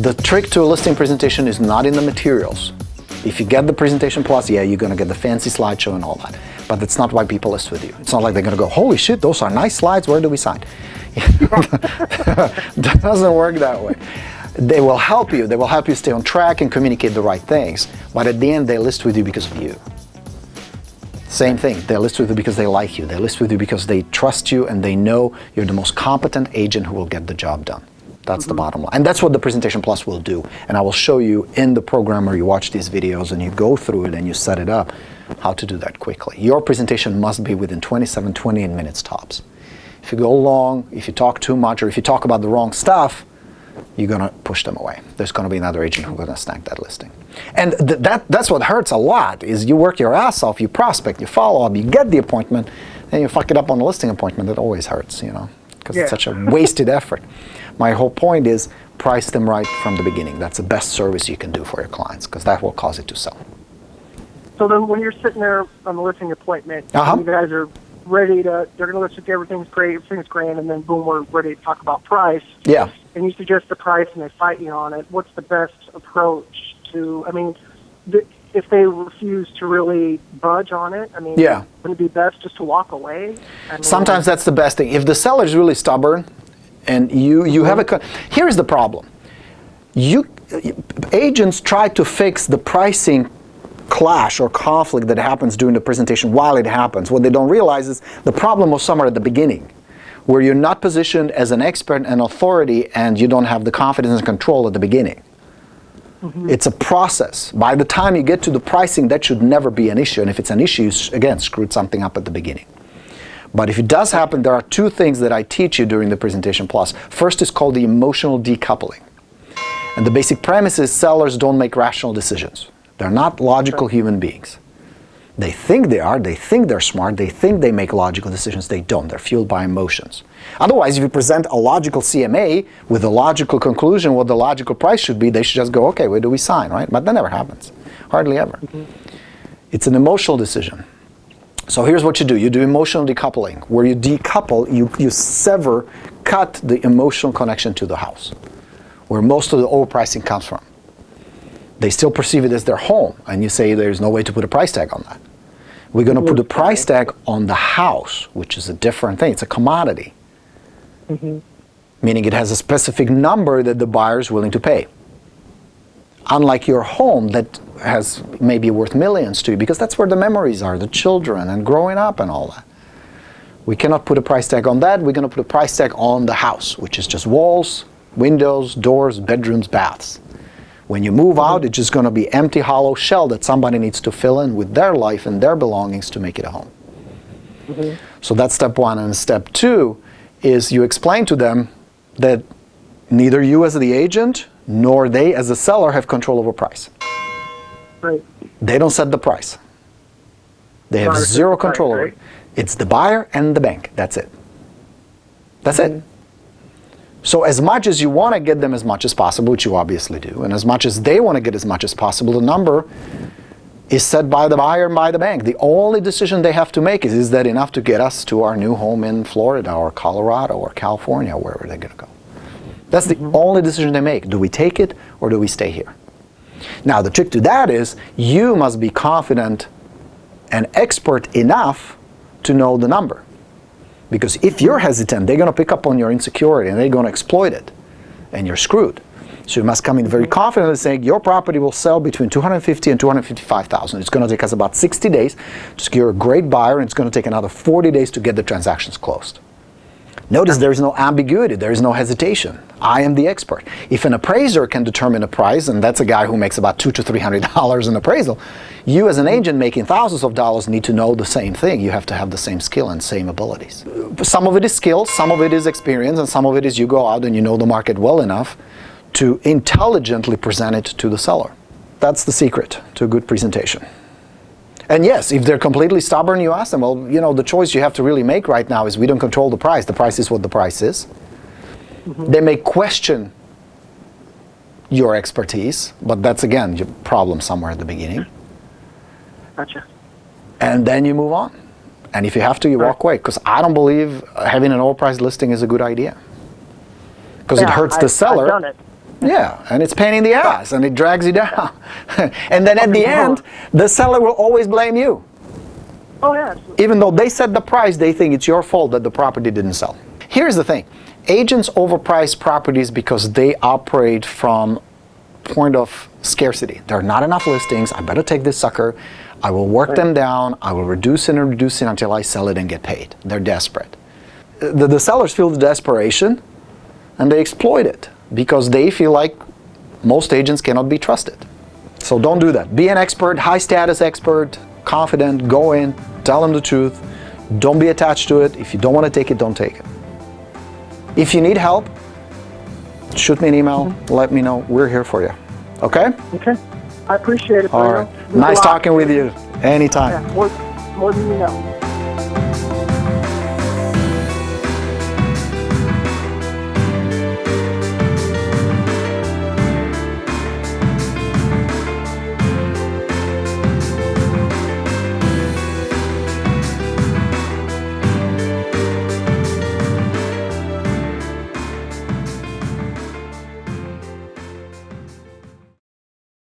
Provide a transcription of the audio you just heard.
The trick to a listing presentation is not in the materials. If you get the presentation plus, yeah, you're going to get the fancy slideshow and all that. But that's not why people list with you. It's not like they're going to go, holy shit, those are nice slides, where do we sign? That doesn't work that way. They will help you. They will help you stay on track and communicate the right things. But at the end, they list with you because of you. Same thing. They list with you because they like you. They list with you because they trust you and they know you're the most competent agent who will get the job done. That's the bottom line. And that's what the Presentation Plus will do. And I will show you in the program where you watch these videos and you go through it and you set it up, how to do that quickly. Your presentation must be within 28 minutes tops. If you go long, if you talk too much, or if you talk about the wrong stuff, you're going to push them away. There's going to be another agent who's going to snag that listing. And that's what hurts a lot, is you work your ass off, you prospect, you follow up, you get the appointment, and you fuck it up on the listing appointment. It always hurts, you know, because it's such a wasted effort. My whole point is price them right from the beginning. That's the best service you can do for your clients, because that will cause it to sell. So then when you're sitting there on the listing appointment, you guys are ready to, they're going to list with you, everything's grand, and then boom, we're ready to talk about price. Yeah. And you suggest the price and they fight you on it. What's the best approach to, I mean, if they refuse to really budge on it, I mean, wouldn't it be best just to walk away? I mean, sometimes that's the best thing. If the seller is really stubborn and you have a, here's the problem. Agents try to fix the pricing clash or conflict that happens during the presentation while it happens. What they don't realize is the problem was somewhere at the beginning, where you're not positioned as an expert and authority and you don't have the confidence and control at the beginning. It's a process. By the time you get to the pricing, that should never be an issue. And if it's an issue, you, again, screwed something up at the beginning. But if it does happen, there are two things that I teach you during the Presentation Plus. First is called the emotional decoupling. And the basic premise is sellers don't make rational decisions. They're not logical human beings. They think they are, they think they're smart, they think they make logical decisions. They don't. They're fueled by emotions. Otherwise, if you present a logical CMA with a logical conclusion, what the logical price should be, they should just go, okay, where do we sign, right? But that never happens. Hardly ever. It's an emotional decision. So here's what you do. You do emotional decoupling, where you decouple, you sever, cut the emotional connection to the house, where most of the overpricing comes from. They still perceive it as their home, and you say there's no way to put a price tag on that. We're going to put a price tag on the house, which is a different thing. It's a commodity, meaning it has a specific number that the buyer is willing to pay. Unlike your home that has maybe worth millions to you, because that's where the memories are, the children and growing up and all that. We cannot put a price tag on that. We're going to put a price tag on the house, which is just walls, windows, doors, bedrooms, baths. When you move out, it's just going to be empty, hollow shell that somebody needs to fill in with their life and their belongings to make it a home. So that's step one. And step two is you explain to them that neither you as the agent nor they as the seller have control over price. Right. They don't set the price. They have zero control over it. It's the buyer and the bank. That's it. That's it. So as much as you want to get them as much as possible, which you obviously do, and as much as they want to get as much as possible, the number is set by the buyer and by the bank. The only decision they have to make is that enough to get us to our new home in Florida or Colorado or California, wherever they're going to go. That's the only decision they make. Do we take it or do we stay here? Now, the trick to that is you must be confident and expert enough to know the number. Because if you're hesitant, they're going to pick up on your insecurity and they're going to exploit it, and you're screwed. So you must come in very confidently saying your property will sell between $250,000 and $255,000. It's going to take us about 60 days to secure a great buyer, and it's going to take another 40 days to get the transactions closed. Notice there is no ambiguity, there is no hesitation. I am the expert. If an appraiser can determine a price, and that's a guy who makes about $200 to $300 in appraisal, you as an agent making thousands of dollars need to know the same thing. You have to have the same skill and same abilities. Some of it is skill, some of it is experience, and some of it is you go out and you know the market well enough to intelligently present it to the seller. That's the secret to a good presentation. And yes, if they're completely stubborn, you ask them, well, you know, the choice you have to really make right now is we don't control the price. The price is what the price is. They may question your expertise, but that's, again, your problem somewhere at the beginning. Gotcha. And then you move on. And if you have to, you walk away. Because I don't believe having an overpriced listing is a good idea. Because it hurts the seller. I've done it. Yeah, and it's pain in the ass, and it drags you down. And then at the end, the seller will always blame you. Oh, yeah. Even though they set the price, they think it's your fault that the property didn't sell. Here's the thing. Agents overprice properties because they operate from point of scarcity. There are not enough listings. I better take this sucker. I will work them down. I will reduce it and reduce it until I sell it and get paid. They're desperate. The sellers feel the desperation, and they exploit it because they feel like most agents cannot be trusted. So don't do that. Be an expert, high status expert, confident, go in, tell them the truth. Don't be attached to it. If you don't want to take it, don't take it. If you need help, shoot me an email, let me know. We're here for you. Okay? Okay. I appreciate it. All right. Nice talking with you. Anytime. Yeah, more than you know.